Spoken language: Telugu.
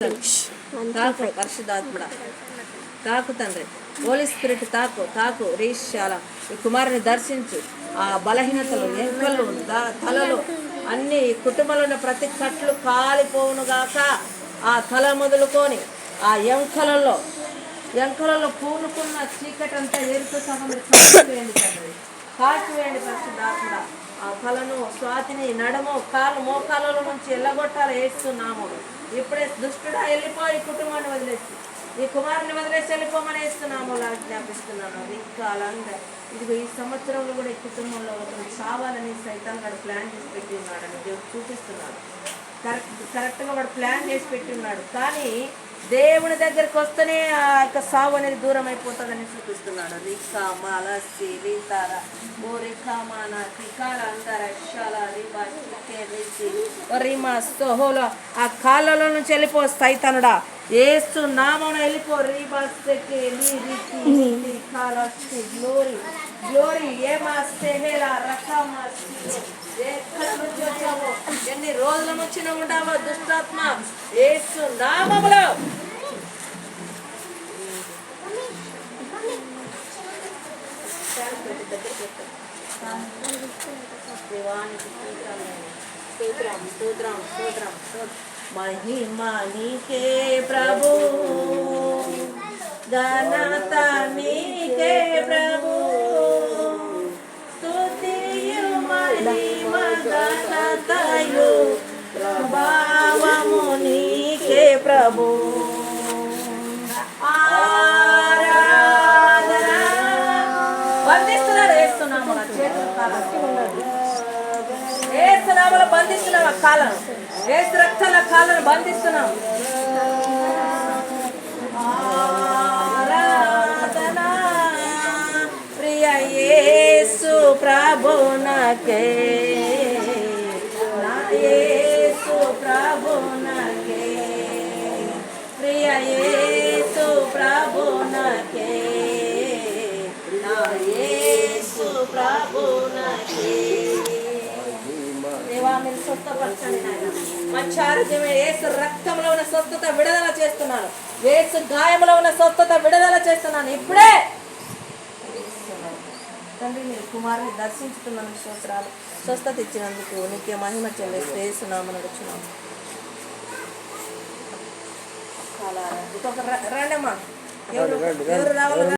తాకు పరిశుద్ధాత్ముడా, తాకు తండ్రి, హోలీ స్పిరిట్ తాకు తాకు రీశాల ఈ కుమారుని దర్శించు. ఆ బలహీనతలు, ఎంకలు, తలలు అన్ని కుటుంబంలో ఉన్న ప్రతి కట్లు కాలిపోవునుగాక. ఆ తల మొదలుకొని ఆ ఎంకలలో పూనుకున్న చీకటి అంతా ఎరుతో సహా మీరు కాల్చివేయండి తండ్రి, కాల్చివేయండి పరిశుద్ధాత్ముడా. ఆ తలను, స్వాతిని, నడము, కాలు, మోకాళ్ళ నుంచి ఎల్లగొట్టాలి వేస్తున్నాము. ఇప్పుడే దుష్టుడా వెళ్ళిపోయి కుటుంబాన్ని వదిలేసి ఈ కుమారుని వదిలేసి వెళ్ళిపోమని వేస్తున్నాము. జ్ఞాపిస్తున్నాను రిక్కాలందరూ ఇదిగో ఈ సంవత్సరంలో కూడా ఈ కుటుంబంలో ఒకరు చావాలని సైతాన్ వాడు ప్లాన్ చేసి పెట్టి ఉన్నాడని దేవుడు చూపిస్తున్నాడు. కరెక్ట్గా వాడు ప్లాన్ చేసి పెట్టి ఉన్నాడు. కానీ దేవుని దగ్గరికి వస్తేనే ఆ యొక్క సావు అనేది దూరం అయిపోతుందని చూపిస్తున్నాడు. రిక్కా మాలసి రీతార ఓ రికామాన రికాల అందర షాల రిబా చికే రిసి రిమా స్తోహోలో ఆ కాళ్ళలో నుంచి వెళ్ళిపో సైతానుడా, ఏసు నామమున వెళ్ళిపో. రిబా సెకే లి రికి కాలసి గ్లోరీ గ్లోరీ ఏమా సెహేలా రకామా ఎక్కడ నుంచి వచ్చావో, ఎన్ని రోజుల నుంచి ఉంటావో దుష్టాత్మ, ఏసు నామములో महिमा नीके प्रभु, घनता नीके प्रभु, स्तुतियु महिमा घनतायु ప్రభావము నీకే ప్రభు. బంధిస్తున్నాడు వేస్తున్నాము, ఏసునామములో బంధిస్తున్నాం. ఆ కాలను, ఏసు రక్తాల కాలను బంధిస్తున్నాం. ఆరాధనా ప్రియ యేసు ప్రభునకే, నా యేసు ప్రభునకే, ప్రియ యేసు ప్రభునకే, నా యేసు ప్రభునకే. దేవా మీరు స్వస్థపరచండి నాయన. మంచి ఆరోగ్యమే యేసు రక్తంలో ఉన్న స్వస్థత విడుదల చేస్తున్నాను. యేసు గాయంలో ఉన్న స్వస్థత విడుదల చేస్తున్నాను ఇప్పుడే. తండ్రి మీరు కుమారుని దర్శించుతున్నందుకు స్తోత్రాలు. స్వస్థత ఇచ్చినందుకు నీకే మహిమ చెల్లిస్తూ యేసునామమున అడుగుచున్నాము. ఇంకొక రండమ్మా, ఎవరు రావాలి?